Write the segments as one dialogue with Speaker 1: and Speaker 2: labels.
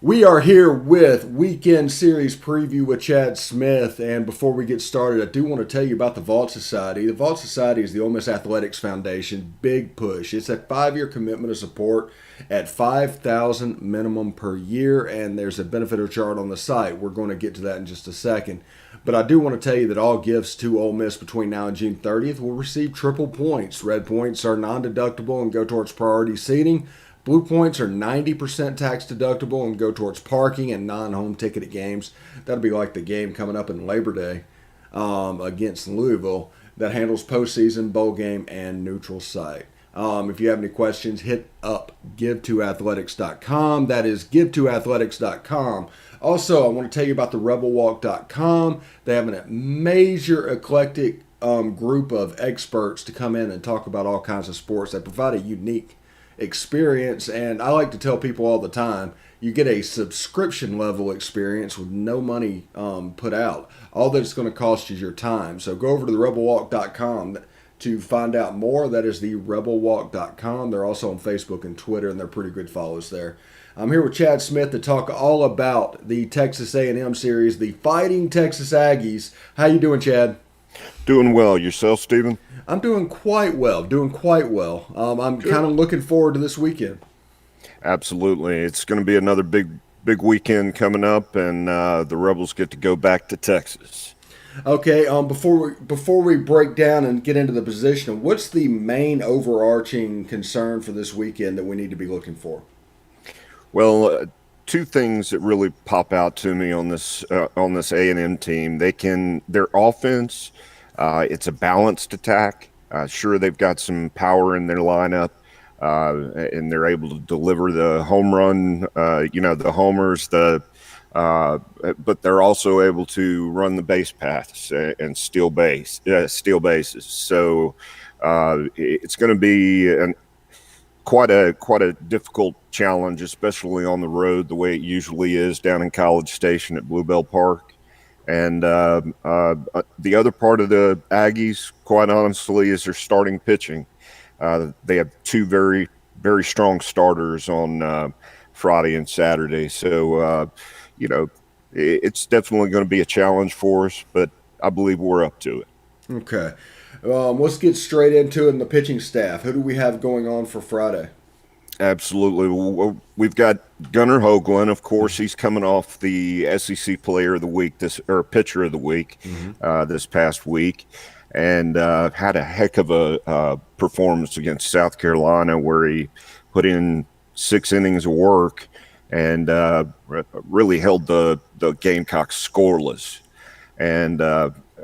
Speaker 1: We are here with Weekend Series Preview with Chad Smith. And before we get started, I do want to tell you about the Vault Society. The Vault Society is the Ole Miss Athletics Foundation. Big push. It's a 5-year commitment of support at $5,000 minimum per year. And there's a benefiter chart on the site. We're going to get to that in just a second. But I do want to tell you that all gifts to Ole Miss between now and June 30th will receive triple points. Red points are non-deductible and go towards priority seating. Blue points are 90% tax deductible and go towards parking and non-home ticketed games. That'll be like the game coming up in Labor Day against Louisville that handles postseason, bowl game, and neutral site. If you have any questions, hit up give2athletics.com. That is give2athletics.com. Also, I want to tell you about the rebelwalk.com. They have a major eclectic group of experts to come in and talk about all kinds of sports. They provide a unique experience, and I like to tell people all the time, you get a subscription level experience with no money put out. All that it's going to cost you is your time. So go over to the rebelwalk.com to find out more. That is the rebelwalk.com. They're also on Facebook and Twitter, and they're pretty good follows there. I'm here with Chad Smith to talk all about the Texas A&M series, the Fighting Texas Aggies. How you doing, Chad?
Speaker 2: Doing well. Yourself, Stephen?
Speaker 1: I'm doing quite well. I'm kind of looking forward to this weekend.
Speaker 2: Absolutely. It's going to be another big weekend coming up, and the Rebels get to go back to Texas.
Speaker 1: Okay. Before we break down and get into the position, what's the main overarching concern for this weekend that we need to be looking for?
Speaker 2: Well, two things that really pop out to me on this A&M team. Their offense. It's a balanced attack. Sure, they've got some power in their lineup, and they're able to deliver the home run, the homers, but they're also able to run the base paths and steal bases. So it's going to be quite a difficult challenge, especially on the road, the way it usually is down in College Station at Bluebell Park. And the other part of the Aggies, quite honestly, is their starting pitching. They have two very, very strong starters on Friday and Saturday. So, it's definitely going to be a challenge for us, but I believe we're up to it.
Speaker 1: Okay. Let's get straight into it in the pitching staff. Who do we have going on for Friday?
Speaker 2: Absolutely. We've got Gunnar Hoagland. Of course, he's coming off the SEC Player of the Week, Pitcher of the Week, this past week, and had a heck of a performance against South Carolina, where he put in 6 innings of work and really held the Gamecocks scoreless. And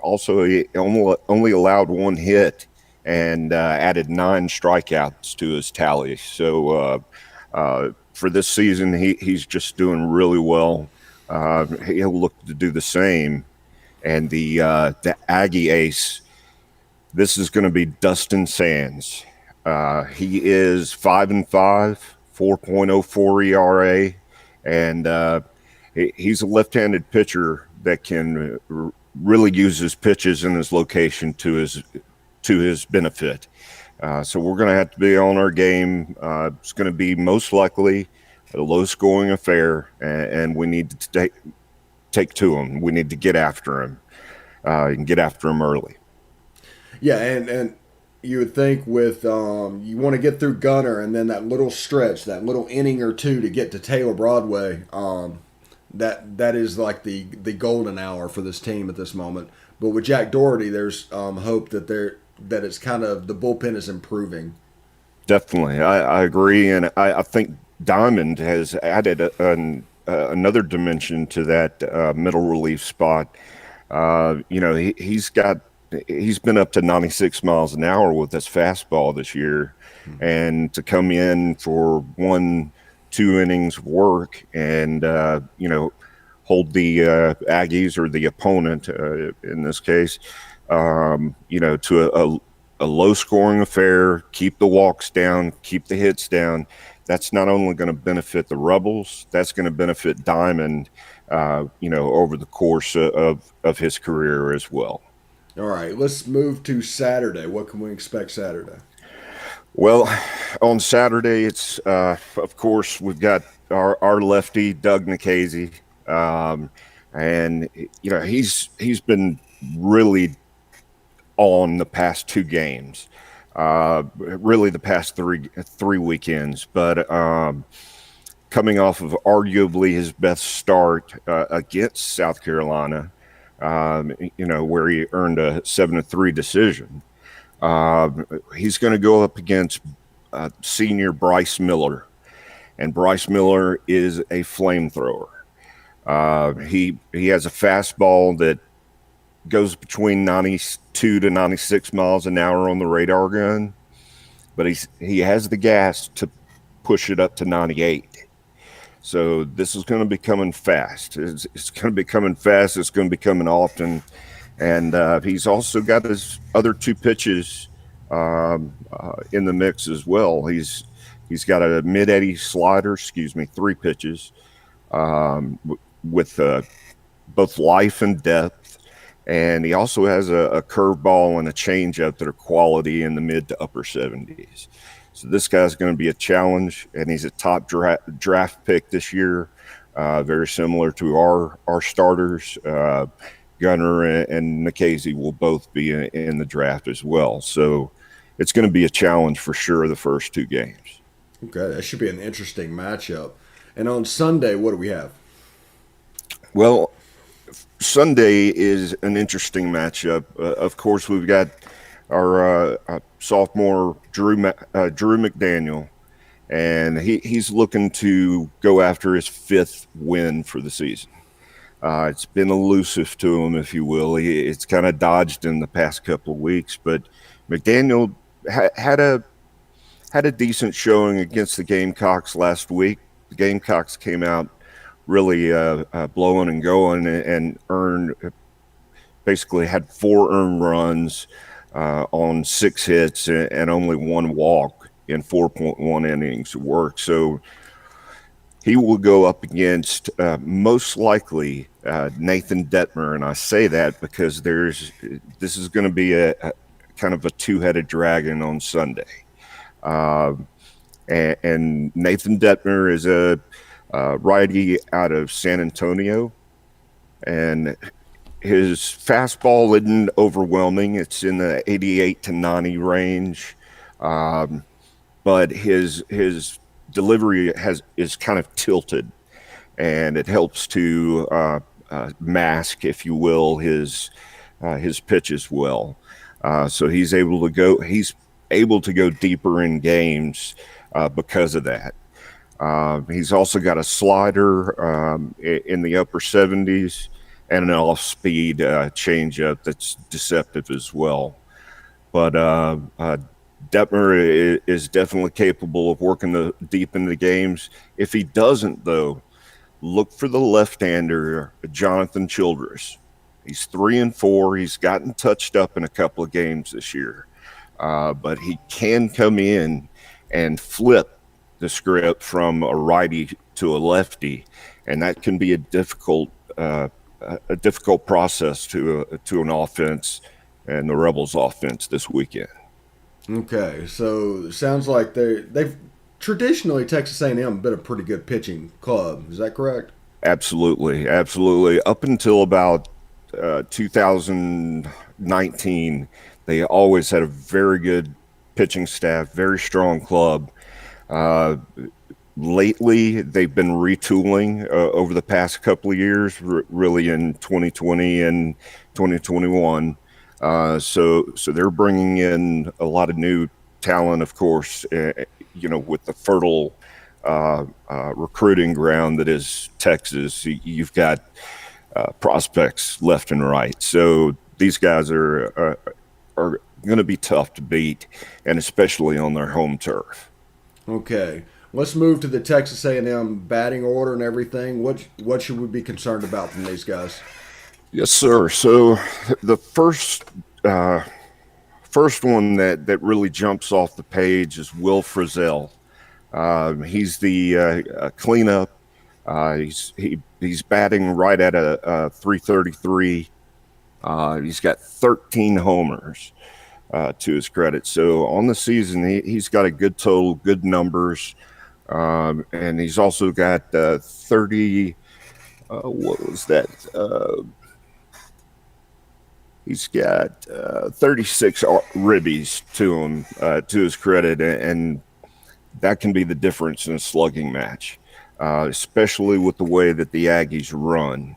Speaker 2: also, he only allowed 1 hit and added 9 strikeouts to his tally. So for this season, he's just doing really well. He'll look to do the same. And the Aggie ace, this is going to be Dustin Sands. He is 5-5, 4.04 ERA, and he's a left-handed pitcher that can really use his pitches and his location to his benefit. So we're going to have to be on our game. It's going to be most likely a low-scoring affair, and we need to take to him. We need to get after him and get after him early.
Speaker 1: Yeah, and you would think with you want to get through Gunner and then that little stretch, that little inning or two to get to Taylor Broadway, that is like the golden hour for this team at this moment. But with Jack Doherty, there's hope that it's kind of the bullpen is improving.
Speaker 2: Definitely, I agree, and I think Diamond has added another dimension to that middle relief spot. He's been up to 96 miles an hour with his fastball this year, and to come in for 1-2 innings of work and hold the Aggies or the opponent in this case, to a low-scoring affair, keep the walks down, keep the hits down. That's not only going to benefit the Rebels, that's going to benefit Diamond, over the course of his career as well.
Speaker 1: All right, let's move to Saturday. What can we expect Saturday?
Speaker 2: Well, on Saturday, it's of course we've got our lefty Doug Nikhazy, and he's been really on the past two games, really the past three weekends, but coming off of arguably his best start against South Carolina, where he earned a 7-3 decision. He's going to go up against senior Bryce Miller, and Bryce Miller is a flamethrower. He has a fastball that goes between 92 to 96 miles an hour on the radar gun, but he has the gas to push it up to 98. So this is going to be coming fast. It's going to be coming fast. It's going to be coming often. And he's also got his other two pitches in the mix as well. He's got a mid-80 slider, three pitches with both life and depth. And he also has a curveball and a changeup that are quality in the mid to upper 70s. So this guy's going to be a challenge, and he's a top draft pick this year, very similar to our starters. Gunner and Nikhazy will both be in the draft as well. So it's going to be a challenge for sure the first two games.
Speaker 1: Okay, that should be an interesting matchup. And on Sunday, what do we have?
Speaker 2: Well, Sunday is an interesting matchup. Of course, we've got our sophomore Drew McDaniel, and he's looking to go after his fifth win for the season. It's been elusive to him, if you will. It's kind of dodged in the past couple of weeks, but McDaniel had a decent showing against the Gamecocks last week. The Gamecocks came out really blowing and going, and basically had 4 earned runs on 6 hits and only 1 walk in 4.1 innings of work. So he will go up against most likely Nathan Detmer, and I say that because this is going to be a kind of a two-headed dragon on Sunday. And Nathan Detmer is a righty out of San Antonio, and his fastball isn't overwhelming. It's in the 88 to 90 range, but his delivery is kind of tilted, and it helps to mask, if you will, his pitch as well. So he's able to go deeper in games because of that. He's also got a slider in the upper 70s and an off-speed changeup that's deceptive as well. But Detmer is definitely capable of working deep into the games. If he doesn't, though, look for the left-hander, Jonathan Childress. He's 3-4. He's gotten touched up in a couple of games this year. But he can come in and flip the script from a righty to a lefty, and that can be a difficult process to an offense and the Rebels offense this weekend.
Speaker 1: Okay, so it sounds like they've traditionally, Texas A&M been a pretty good pitching club. Is that correct?
Speaker 2: Absolutely. Up until about 2019, they always had a very good pitching staff, very strong club. Lately, they've been retooling over the past couple of years, really in 2020 and 2021. So they're bringing in a lot of new talent, of course, with the fertile recruiting ground that is Texas. You've got prospects left and right. So these guys are going to be tough to beat, and especially on their home turf.
Speaker 1: Okay, let's move to the Texas A&M batting order and everything. What should we be concerned about from these guys?
Speaker 2: Yes, sir. So the first one that really jumps off the page is Will Frizzell. He's the cleanup. He's batting right at a 333. He's got 13 homers to his credit. So on the season, he's got a good total, good numbers. And he's also got 30. What was that? He's got 36 ribbies to him, to his credit, and that can be the difference in a slugging match, especially with the way that the Aggies run.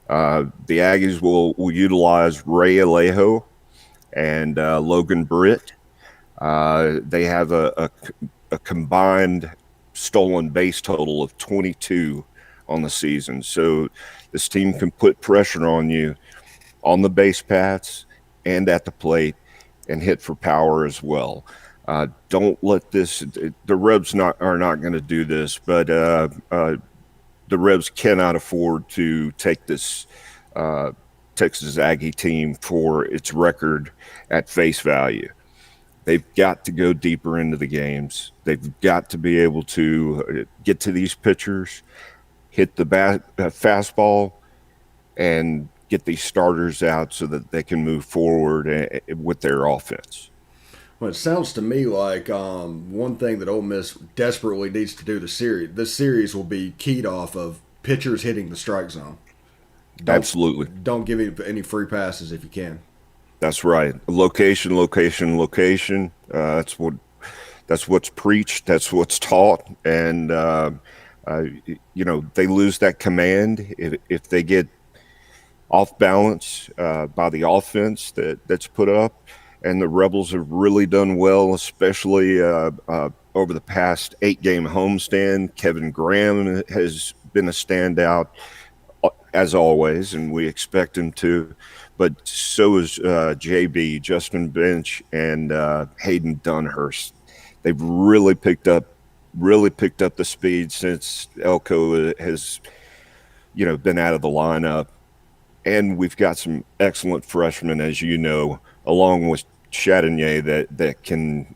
Speaker 2: The Aggies will utilize Ray Alejo and Logan Britt. They have a combined stolen base total of 22 on the season. So this team can put pressure on you on the base paths and at the plate and hit for power as well. Don't let this. The Rebs are not going to do this, but the Rebs cannot afford to take this Texas Aggie team for its record at face value. They've got to go deeper into the games. They've got to be able to get to these pitchers, hit the fastball, and get these starters out so that they can move forward with their offense.
Speaker 1: Well, it sounds to me like one thing that Ole Miss desperately needs to do this series will be keyed off of pitchers hitting the strike zone. Don't
Speaker 2: Absolutely.
Speaker 1: don't give any free passes if you can.
Speaker 2: That's right. Location, location, location. That's what's preached. That's what's taught. And they lose that command if they get off balance by the offense that's put up. And the Rebels have really done well, especially over the past 8-game homestand. Kevin Graham has been a standout, as always, and we expect him to. But so is JB, Justin Bench, and Hayden Dunhurst. They've really picked up the speed since Elko has, been out of the lineup. And we've got some excellent freshmen, as you know, along with Chardonnay that can,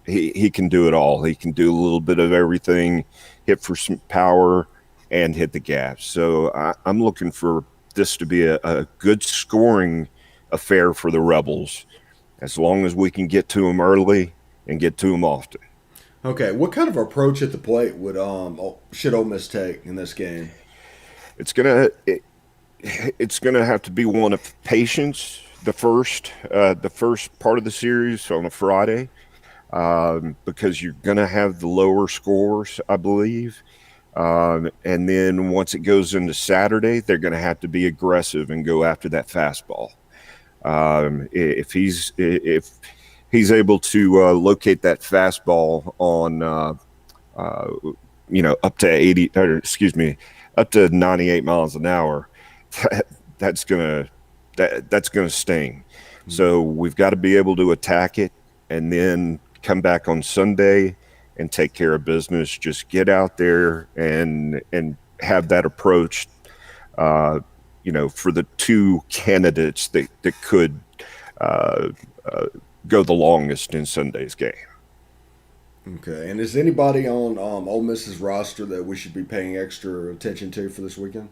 Speaker 2: he can do it all. He can do a little bit of everything, hit for some power, and hit the gaps. So I'm looking for this to be a good scoring affair for the Rebels, as long as we can get to them early and get to them often.
Speaker 1: Okay, what kind of approach at the plate should Ole Miss take in this game?
Speaker 2: It's gonna have to be one of patience. The first part of the series on a Friday, because you're gonna have the lower scores, I believe. And then once it goes into Saturday, they're going to have to be aggressive and go after that fastball. If he's able to locate that fastball on up to 80, or excuse me, up to 98 miles an hour, that's gonna sting. Mm-hmm. So we've got to be able to attack it and then come back on Sunday and take care of business. Just get out there and have that approach, for the two candidates that could go the longest in Sunday's game.
Speaker 1: Okay, and is anybody on Ole Miss's roster that we should be paying extra attention to for this weekend?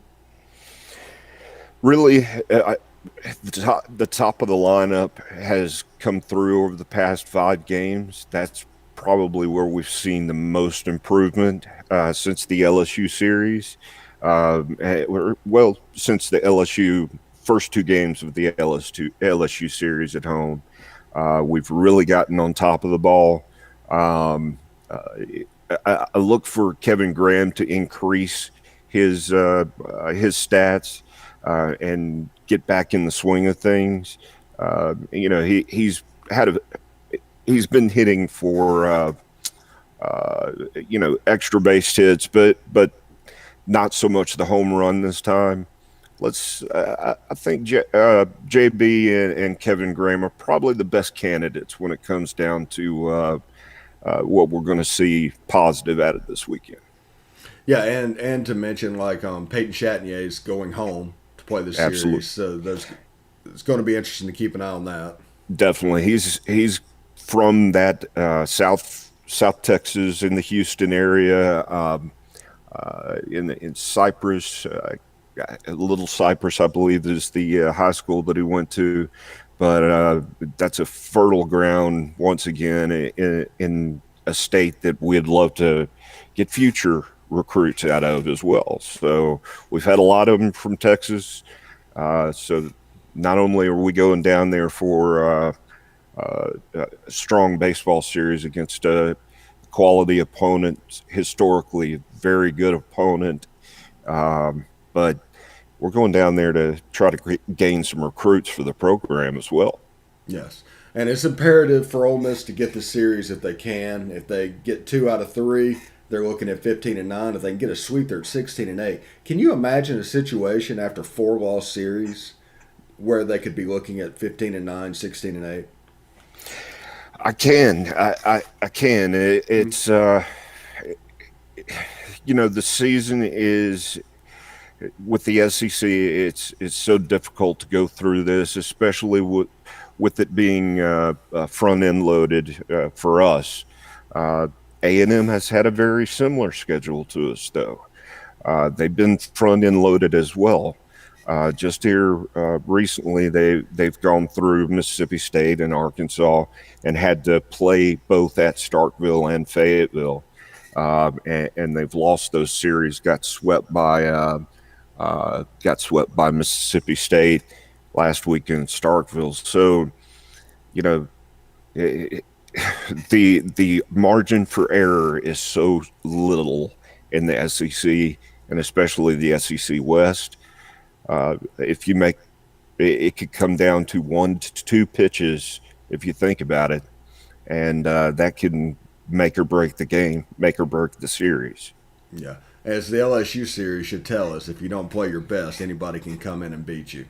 Speaker 2: Really, the top of the lineup has come through over the past 5 games. That's probably where we've seen the most improvement since the LSU series. Since the LSU first 2 games of the LSU series at home, we've really gotten on top of the ball. I look for Kevin Graham to increase his stats and get back in the swing of things. He's been hitting for extra base hits, but not so much the home run this time. I think JB and Kevin Graham are probably the best candidates when it comes down to what we're going to see positive out of this weekend.
Speaker 1: Yeah, and to mention Peyton Chatagnier is going home to play this
Speaker 2: Absolutely.
Speaker 1: Series, so it's going to be interesting to keep an eye on that.
Speaker 2: Definitely, he's from that South Texas in the Houston area, in Cypress, Little Cypress, I believe, is the high school that he went to. But that's a fertile ground once again in a state that we'd love to get future recruits out of as well. So we've had a lot of them from Texas. So not only are we going down there for a strong baseball series against a quality opponent, historically very good opponent, but we're going down there to try to gain some recruits for the program as well.
Speaker 1: Yes. And it's imperative for Ole Miss to get the series if they can. If they get 2 out of 3, they're looking at 15-9. If they can get a sweep, they're at 16-8. Can you imagine a situation after 4-loss series where they could be looking at 15-9, 16-8?
Speaker 2: I can. I can. It's the season is with the SEC. It's so difficult to go through this, especially with it being front end loaded for us. A&M has had a very similar schedule to us, though. They've been front end loaded as well. Just here recently, they've gone through Mississippi State and Arkansas and had to play both at Starkville and Fayetteville, and they've lost those series. Got swept by Mississippi State last week in Starkville. So, the margin for error is so little in the SEC, and especially the SEC West. If you make it could come down to 1 to 2 pitches if you think about it, and that can make or break the game, make or break the series.
Speaker 1: Yeah, as the LSU series should tell us, if you don't play your best, anybody can come in and beat you.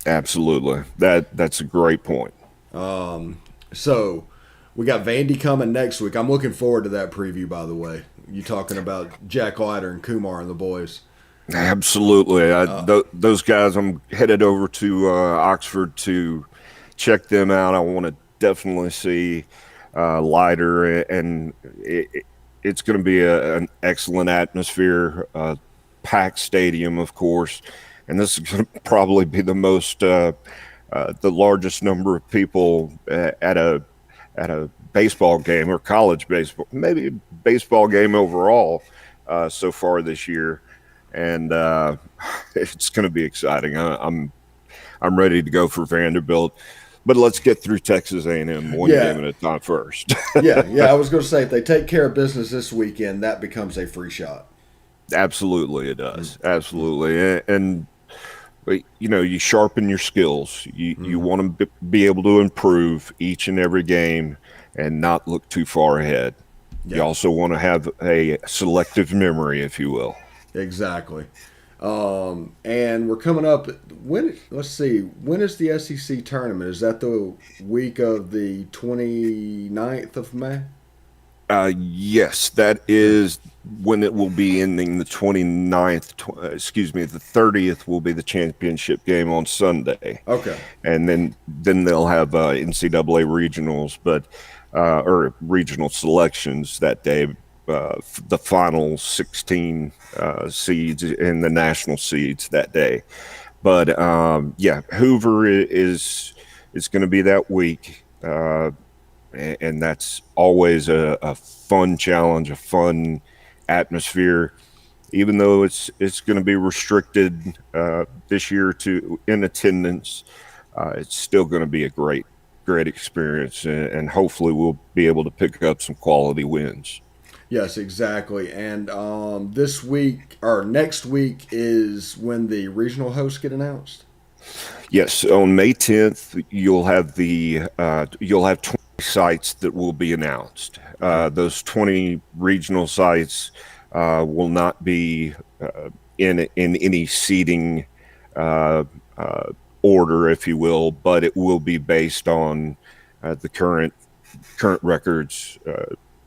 Speaker 2: Absolutely, that's a great point.
Speaker 1: So we got Vandy coming next week. I'm looking forward to that preview. By the way, you talking about Jack Leiter and Kumar and the boys?
Speaker 2: Absolutely. Those guys, I'm headed over to Oxford to check them out. I want to definitely see Leiter, and it's going to be an excellent atmosphere, packed stadium, of course, and this is going to probably be the largest number of people at a baseball game, or college baseball, maybe baseball game overall so far this year. And it's going to be exciting. I'm ready to go for Vanderbilt, but let's get through Texas A&M one game at a time first.
Speaker 1: yeah. I was going to say, if they take care of business this weekend, that becomes a free shot.
Speaker 2: Absolutely, it does. Absolutely, and you sharpen your skills. You want to be able to improve each and every game and not look too far ahead. Yeah. You also want to have a selective memory, if you will.
Speaker 1: Exactly. And we're coming up. Let's see. When is the SEC tournament? Is that the week of the 29th of May?
Speaker 2: Yes, that is when it will be ending. The 29th, the 30th will be the championship game on Sunday.
Speaker 1: Okay.
Speaker 2: And then they'll have NCAA regionals, or regional selections that day. The final 16 seeds and the national seeds that day. But Hoover is going to be that week, and that's always a fun challenge, a fun atmosphere. Even though it's going to be restricted this year in attendance, it's still going to be a great experience, and hopefully we'll be able to pick up some quality wins.
Speaker 1: Yes, exactly. And this week or next week is when the regional hosts get announced.
Speaker 2: Yes, on May 10th, you'll have 20 sites that will be announced. Those 20 regional sites will not be in any seating order, if you will, but it will be based on the current records.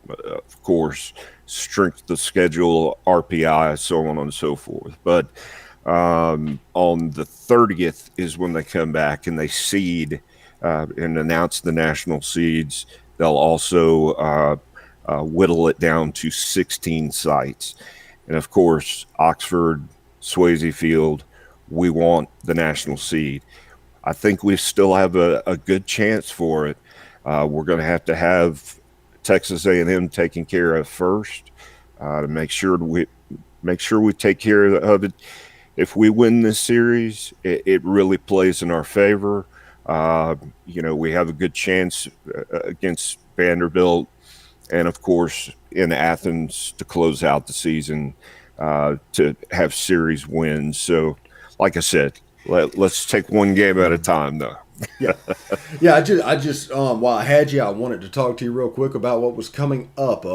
Speaker 2: Of course, strength of schedule, RPI, so on and so forth. But on the 30th is when they come back and they seed and announce the national seeds. They'll also whittle it down to 16 sites. And of course, Oxford, Swayze Field, we want the national seed. I think we still have a good chance for it. We're going to have Texas A&M taken care of first, to make sure we take care of it. If we win this series, it really plays in our favor. We have a good chance against Vanderbilt, and of course in Athens to close out the season, to have series wins. So, like I said, let's take one game at a time, though.
Speaker 1: Yeah, yeah. I just while I had you, I wanted to talk to you real quick about what was coming up,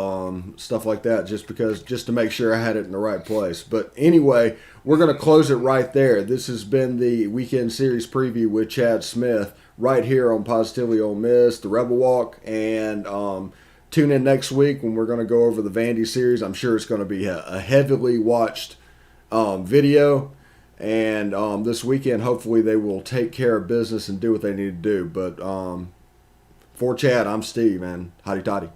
Speaker 1: stuff like that, just to make sure I had it in the right place. But anyway, we're gonna close it right there. This has been the weekend series preview with Chad Smith right here on Positively Ole Miss, the Rebel Walk, and tune in next week when we're gonna go over the Vandy series. I'm sure it's gonna be a heavily watched video. And this weekend, hopefully, they will take care of business and do what they need to do. But for Chad, I'm Steve, and hotty toddy.